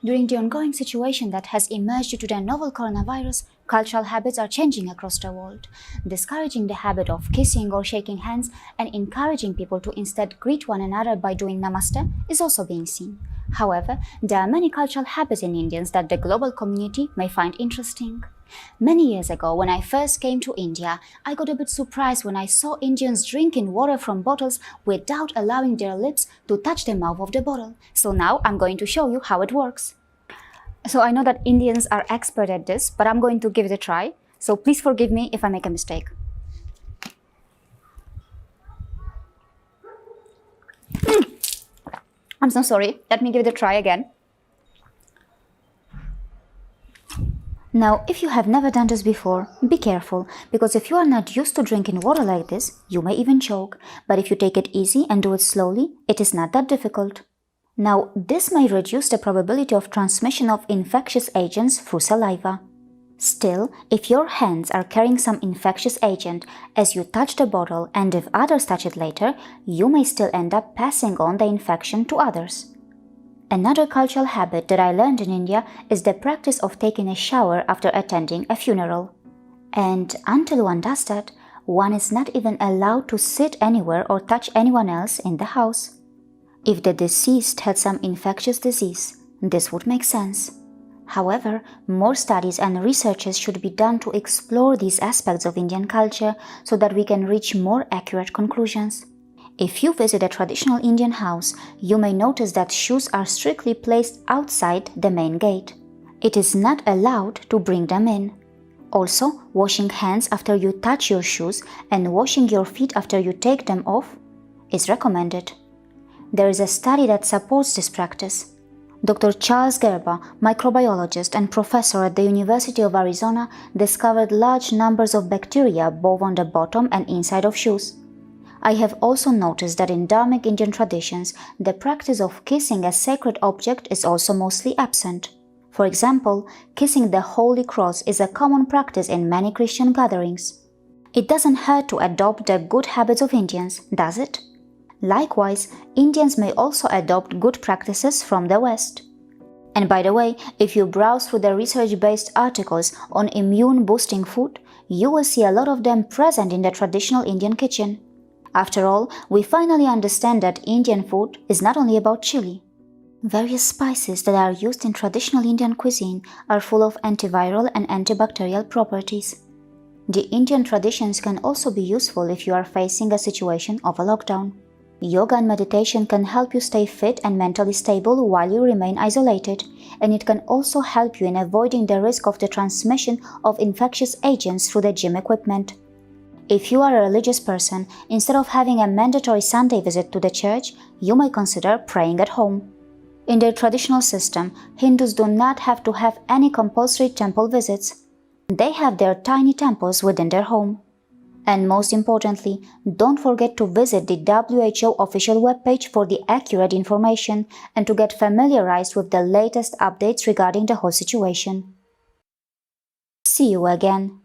During the ongoing situation that has emerged due to the novel coronavirus, cultural habits are changing across the world. Discouraging the habit of kissing or shaking hands and encouraging people to instead greet one another by doing namaste is also being seen. However, there are many cultural habits in Indians that the global community may find interesting. Many years ago, when I first came to India, I got a bit surprised when I saw Indians drinking water from bottles without allowing their lips to touch the mouth of the bottle. So now I'm going to show you how it works. So I know that Indians are expert at this, but I'm going to give it a try. So please forgive me if I make a mistake. I'm so sorry. Let me give it a try again. Now, if you have never done this before, be careful, because if you are not used to drinking water like this, you may even choke. But if you take it easy and do it slowly, it is not that difficult. Now, this may reduce the probability of transmission of infectious agents through saliva. Still, if your hands are carrying some infectious agent as you touch the bottle and if others touch it later, you may still end up passing on the infection to others. Another cultural habit that I learned in India is the practice of taking a shower after attending a funeral. And until one does that, one is not even allowed to sit anywhere or touch anyone else in the house. If the deceased had some infectious disease, this would make sense. However, more studies and researches should be done to explore these aspects of Indian culture so that we can reach more accurate conclusions. If you visit a traditional Indian house, you may notice that shoes are strictly placed outside the main gate. It is not allowed to bring them in. Also, washing hands after you touch your shoes and washing your feet after you take them off is recommended. There is a study that supports this practice. Dr. Charles Gerber, microbiologist and professor at the University of Arizona, discovered large numbers of bacteria both on the bottom and inside of shoes. I have also noticed that in Dharmic Indian traditions, the practice of kissing a sacred object is also mostly absent. For example, kissing the Holy Cross is a common practice in many Christian gatherings. It doesn't hurt to adopt the good habits of Indians, does it? Likewise, Indians may also adopt good practices from the West. And by the way, if you browse through the research-based articles on immune-boosting food, you will see a lot of them present in the traditional Indian kitchen. After all, we finally understand that Indian food is not only about chili. Various spices that are used in traditional Indian cuisine are full of antiviral and antibacterial properties. The Indian traditions can also be useful if you are facing a situation of a lockdown. Yoga and meditation can help you stay fit and mentally stable while you remain isolated, and it can also help you in avoiding the risk of the transmission of infectious agents through the gym equipment. If you are a religious person, instead of having a mandatory Sunday visit to the church, you may consider praying at home. In their traditional system, Hindus do not have to have any compulsory temple visits. They have their tiny temples within their home. And most importantly, don't forget to visit the WHO official webpage for the accurate information and to get familiarized with the latest updates regarding the whole situation. See you again.